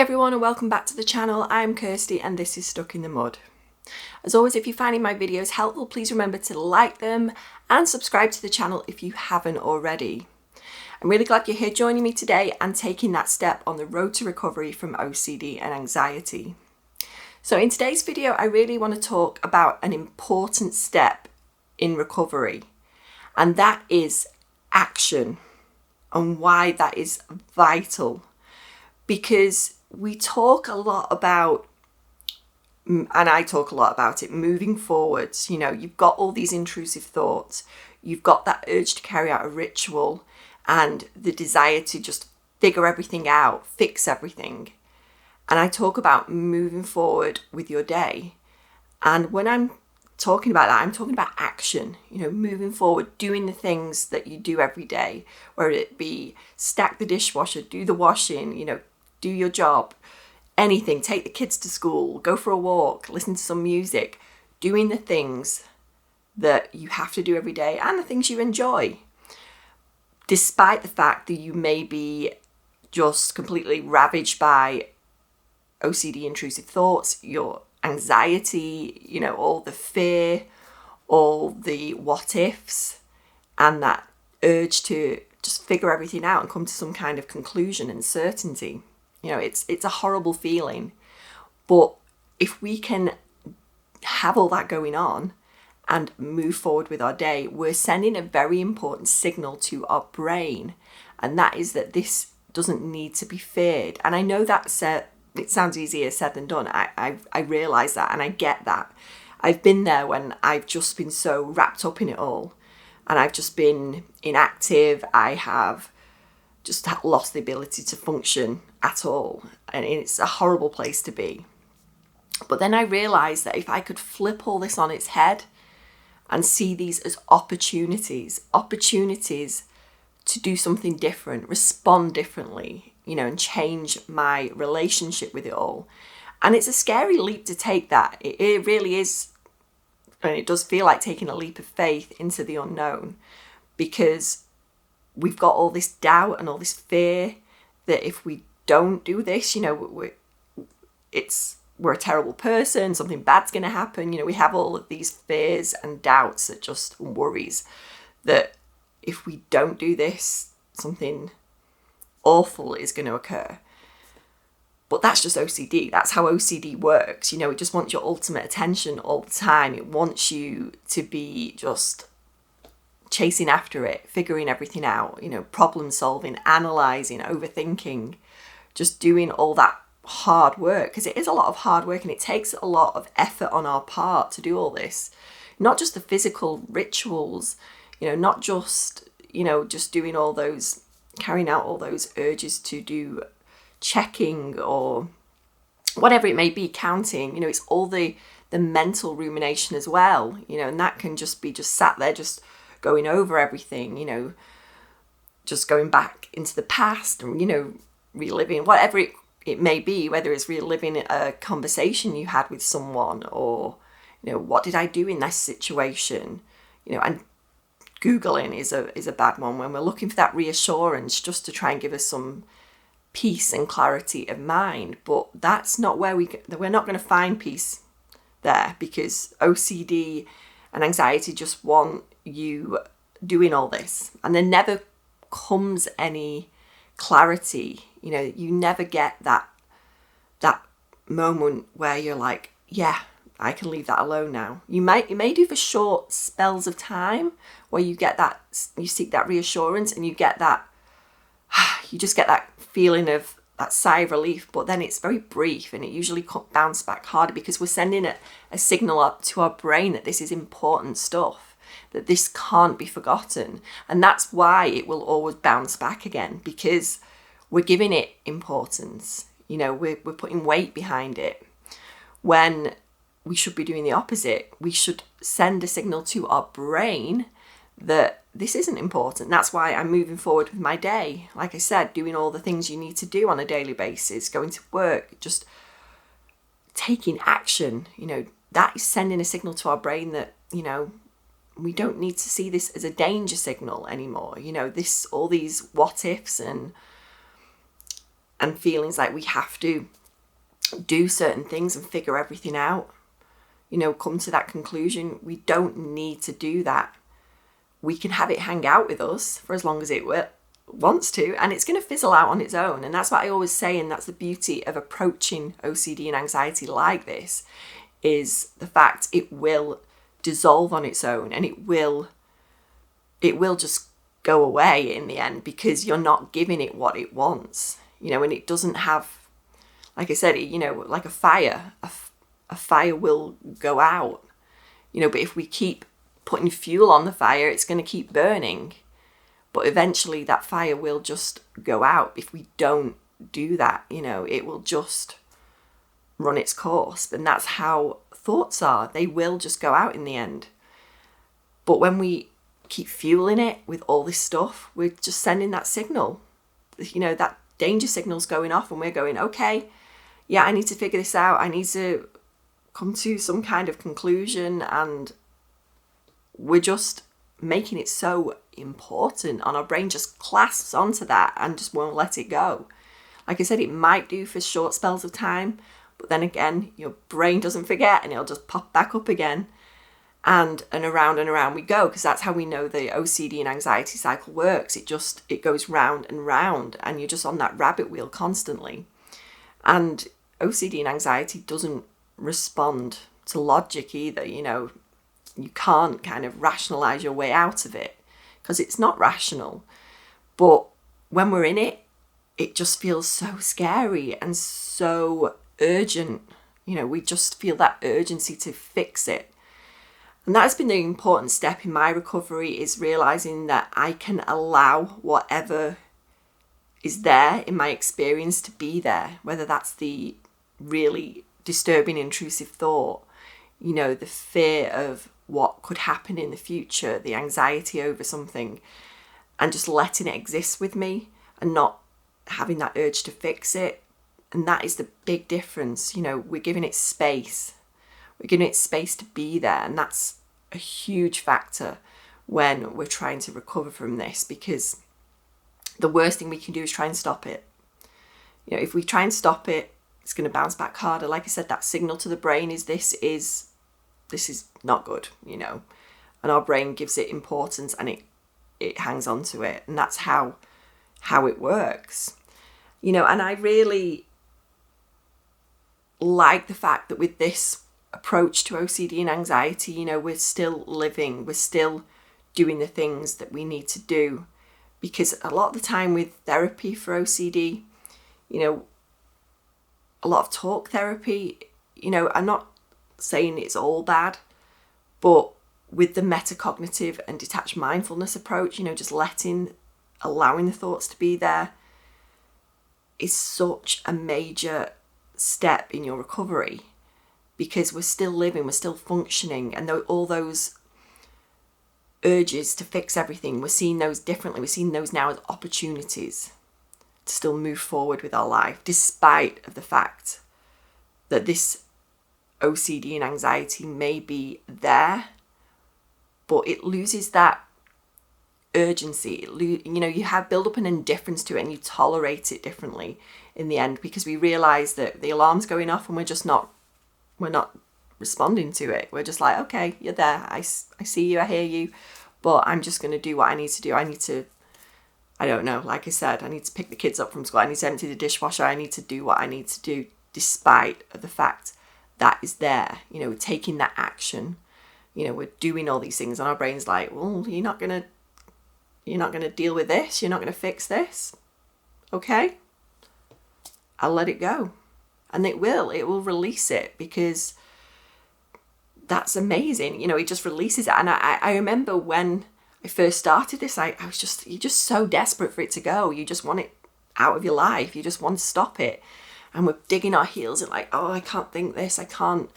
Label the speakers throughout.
Speaker 1: everyone and welcome back to the channel. I'm Kirsty and this is Stuck in the Mud. As always, if you're finding my videos helpful, please remember to like them and subscribe to the channel if you haven't already. I'm really glad you're here joining me today and taking that step on the road to recovery from OCD and anxiety. So in today's video, I really want to talk about an important step in recovery, and that is action, and why that is vital. Because we talk a lot about, and I talk a lot about it, moving forwards. You know, you've got all these intrusive thoughts, you've got that urge to carry out a ritual and the desire to just figure everything out, fix everything. And I talk about moving forward with your day. And when I'm talking about that, I'm talking about action, moving forward, doing the things that you do every day, whether it be stack the dishwasher, do the washing, do your job, anything, take the kids to school, go for a walk, listen to some music, doing the things that you have to do every day and the things you enjoy, despite the fact that you may be just completely ravaged by OCD intrusive thoughts, your anxiety, all the fear, all the what ifs, and that urge to just figure everything out and come to some kind of conclusion and certainty. It's a horrible feeling, but if we can have all that going on and move forward with our day, we're sending a very important signal to our brain, and that is that this doesn't need to be feared. And I know it sounds easier said than done. I realise that, and I get that. I've been there when I've just been so wrapped up in it all, and I've just been inactive. I have just lost the ability to function at all, and it's a horrible place to be. But then I realised that if I could flip all this on its head and see these as opportunities to do something different, respond differently, and change my relationship with it all. And it's a scary leap to take that. It really is, and it does feel like taking a leap of faith into the unknown, because we've got all this doubt and all this fear that if we don't do this, we're a terrible person, something bad's going to happen. We have all of these fears and doubts, that just worries that if we don't do this, something awful is going to occur. But that's just OCD. That's how OCD works. It just wants your ultimate attention all the time. It wants you to be just chasing after it, figuring everything out, problem solving, analysing, overthinking, just doing all that hard work, because it is a lot of hard work and it takes a lot of effort on our part to do all this. Not just the physical rituals, not just, just doing all those, carrying out all those urges to do checking or whatever it may be, counting, it's all the mental rumination as well, and that can just be just sat there, just going over everything, just going back into the past and, reliving whatever it may be, whether it's reliving a conversation you had with someone or, what did I do in this situation, and Googling is a bad one when we're looking for that reassurance just to try and give us some peace and clarity of mind. But that's not where we're not going to find peace there, because OCD and anxiety just want you doing all this, and there never comes any clarity. You never get that moment where you're like, yeah, I can leave that alone now. You may do for short spells of time where you get that, you seek that reassurance, and you get that, you just get that feeling of that sigh of relief, but then it's very brief and it usually bounce back harder, because we're sending a signal up to our brain that this is important stuff, that this can't be forgotten. And that's why it will always bounce back again, because we're giving it importance. We're putting weight behind it, when we should be doing the opposite. We should send a signal to our brain that this isn't important. That's why I'm moving forward with my day. Like I said, doing all the things you need to do on a daily basis, going to work, just taking action. That is sending a signal to our brain that, we don't need to see this as a danger signal anymore. All these what ifs and and feelings like we have to do certain things and figure everything out, come to that conclusion. We don't need to do that. We can have it hang out with us for as long as it wants to, and it's going to fizzle out on its own. And that's what I always say, and that's the beauty of approaching OCD and anxiety like this, is the fact it will dissolve on its own, and it will just go away in the end, because you're not giving it what it wants, and it doesn't have, like I said, like a fire, a fire will go out, but if we keep putting fuel on the fire, it's going to keep burning, but eventually that fire will just go out. If we don't do that, it will just run its course. And that's how thoughts are. They will just go out in the end. But when we keep fueling it with all this stuff, we're just sending that signal, that danger signal's going off, and we're going, okay, yeah, I need to figure this out. I need to come to some kind of conclusion, and we're just making it so important, and our brain just clasps onto that and just won't let it go. Like I said, it might do for short spells of time, but then again, your brain doesn't forget, and it'll just pop back up again, and around we go, because that's how we know the OCD and anxiety cycle works. It goes round and round, and you're just on that rabbit wheel constantly. And OCD and anxiety doesn't respond to logic either. You can't kind of rationalize your way out of it, because it's not rational. But when we're in it, it just feels so scary and so urgent. We just feel that urgency to fix it. And that's been the important step in my recovery, is realizing that I can allow whatever is there in my experience to be there, whether that's the really disturbing, intrusive thought, the fear of what could happen in the future, the anxiety over something, and just letting it exist with me and not having that urge to fix it. And that is the big difference. We're giving it space. We're giving it space to be there. And that's a huge factor when we're trying to recover from this, because the worst thing we can do is try and stop it. If we try and stop it, it's going to bounce back harder. Like I said, that signal to the brain is this is not good, and our brain gives it importance, and it hangs on to it. And that's how it works, and I really like the fact that with this approach to OCD and anxiety, we're still living, we're still doing the things that we need to do. Because a lot of the time with therapy for OCD, a lot of talk therapy, I'm not saying it's all bad, but with the metacognitive and detached mindfulness approach, just allowing the thoughts to be there is such a major step in your recovery, because we're still living, we're still functioning, and all those urges to fix everything, we're seeing those differently. We're seeing those now as opportunities to still move forward with our life, despite of the fact that this OCD and anxiety may be there, but it loses that urgency. You have build up an indifference to it, and you tolerate it differently in the end, because we realize that the alarm's going off and we're not responding to it. We're just like, okay, you're there. I see you, I hear you, but I'm just going to do what I need to do. I don't know, like I said, I need to pick the kids up from school. I need to empty the dishwasher. I need to do what I need to do, despite of the fact that is there, taking that action. We're doing all these things, and our brain's like, well, you're not going to deal with this. You're not going to fix this. Okay. I'll let it go. And it will release it, because that's amazing. It just releases it. And I remember when I first started this, you're just so desperate for it to go. You just want it out of your life. You just want to stop it. And we're digging our heels and like, oh, I can't think this. I can't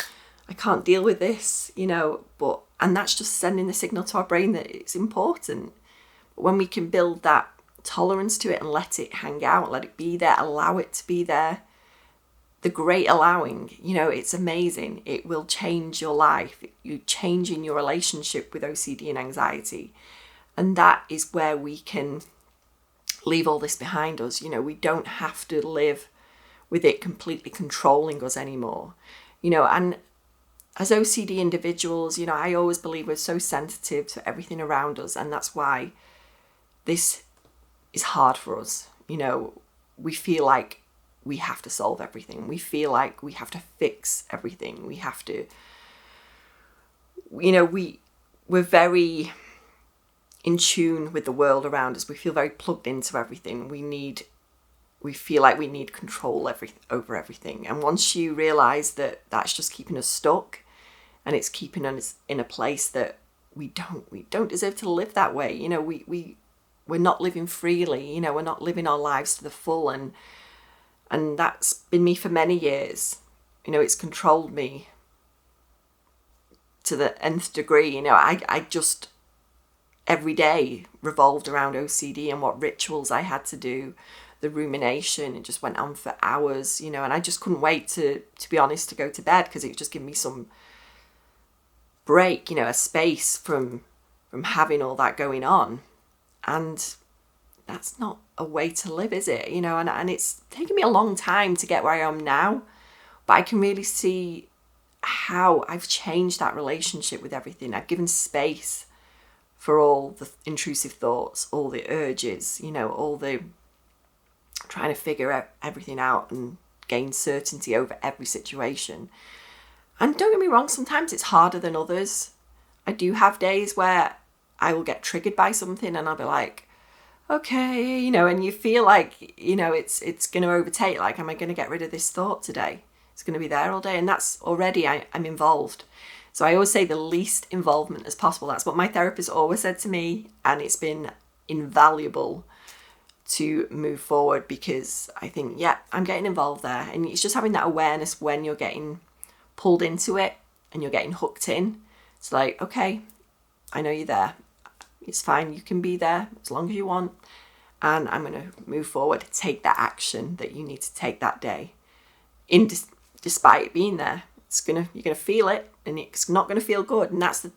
Speaker 1: deal with this, and that's just sending the signal to our brain that it's important. But when we can build that tolerance to it and let it hang out, let it be there, allow it to be there, the great allowing, it's amazing. It will change your life. You change in your relationship with OCD and anxiety. And that is where we can leave all this behind us. You know, we don't have to live with it completely controlling us anymore. You know, and as OCD individuals, you know, I always believe we're so sensitive to everything around us, and that's why this is hard for us. You know, we feel like we have to solve everything. We feel like we have to fix everything. We have to, you know, we're very in tune with the world around us. We feel very plugged into everything. We feel like we need control over everything. And once you realize that that's just keeping us stuck, and it's keeping us in a place that we don't deserve to live that way. You know, we're not living freely. You know, we're not living our lives to the full, and that's been me for many years. You know, it's controlled me to the nth degree. You know, I just every day revolved around OCD and what rituals I had to do. The rumination, it just went on for hours, you know, and I just couldn't wait to be honest, to go to bed, because it would just give me some break, you know, a space from having all that going on. And that's not a way to live, is it? You know, and it's taken me a long time to get where I am now, but I can really see how I've changed that relationship with everything. I've given space for all the intrusive thoughts, all the urges, you know, all the trying to figure everything out and gain certainty over every situation. And don't get me wrong, sometimes it's harder than others. I do have days where I will get triggered by something and I'll be like, okay, you know, and you feel like, you know, it's going to overtake. Like, am I going to get rid of this thought today? It's going to be there all day. And that's already, I'm involved. So I always say the least involvement as possible. That's what my therapist always said to me. And it's been invaluable to move forward, because I think, yeah, I'm getting involved there. And it's just having that awareness when you're getting pulled into it and you're getting hooked in. It's like, okay, I know you're there. It's fine. You can be there as long as you want. And I'm going to move forward. Take that action that you need to take that day. Despite it being there, you're going to feel it, and it's not going to feel good. And that's the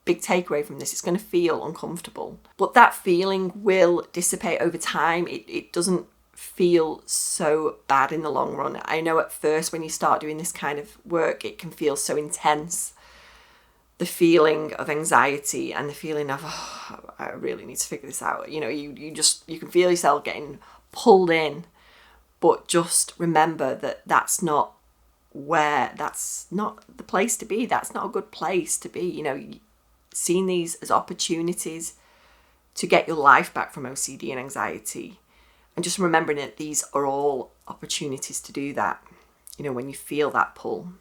Speaker 1: big takeaway from this. It's going to feel uncomfortable, but that feeling will dissipate over time. It doesn't feel so bad in the long run. I know at first when you start doing this kind of work, it can feel so intense. The feeling of anxiety and the feeling of, oh, I really need to figure this out. You know, you can feel yourself getting pulled in, but just remember that that's not the place to be. That's not a good place to be. You know, seeing these as opportunities to get your life back from OCD and anxiety, and just remembering that these are all opportunities to do that, you know, when you feel that pull.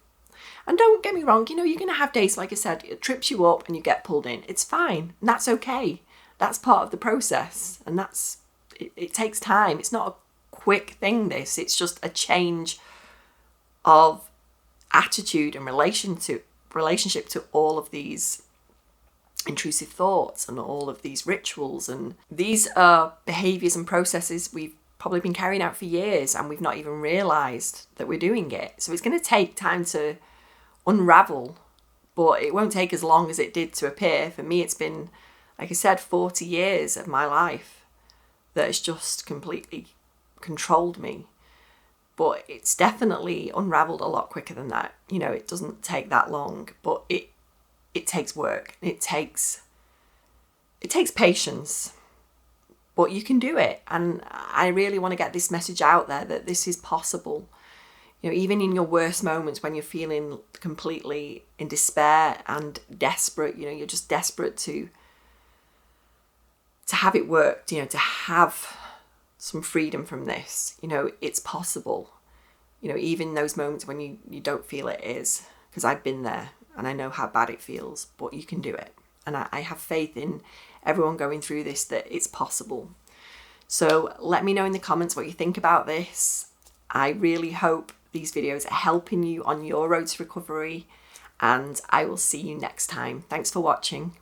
Speaker 1: And don't get me wrong, you know, you're going to have days, like I said, it trips you up and you get pulled in. It's fine. And that's okay. That's part of the process. And it takes time. It's not a quick thing, this. It's just a change of attitude and relationship to all of these intrusive thoughts and all of these rituals. And these are behaviours and processes we've probably been carrying out for years, and we've not even realised that we're doing it. So it's going to take time to unravel, but it won't take as long as it did to appear. For me, it's been, like I said, 40 years of my life that has just completely controlled me. But it's definitely unraveled a lot quicker than that. You know, it doesn't take that long, but it takes work. It takes patience, but you can do it. And I really want to get this message out there that this is possible. You know, even in your worst moments, when you're feeling completely in despair and desperate, you know, you're just desperate to have it worked, you know, to have some freedom from this. You know, it's possible. You know, even those moments when you don't feel it is, because I've been there and I know how bad it feels, but you can do it. And I have faith in everyone going through this, that it's possible. So let me know in the comments what you think about this. I really hope these videos are helping you on your road to recovery, and I will see you next time. Thanks for watching.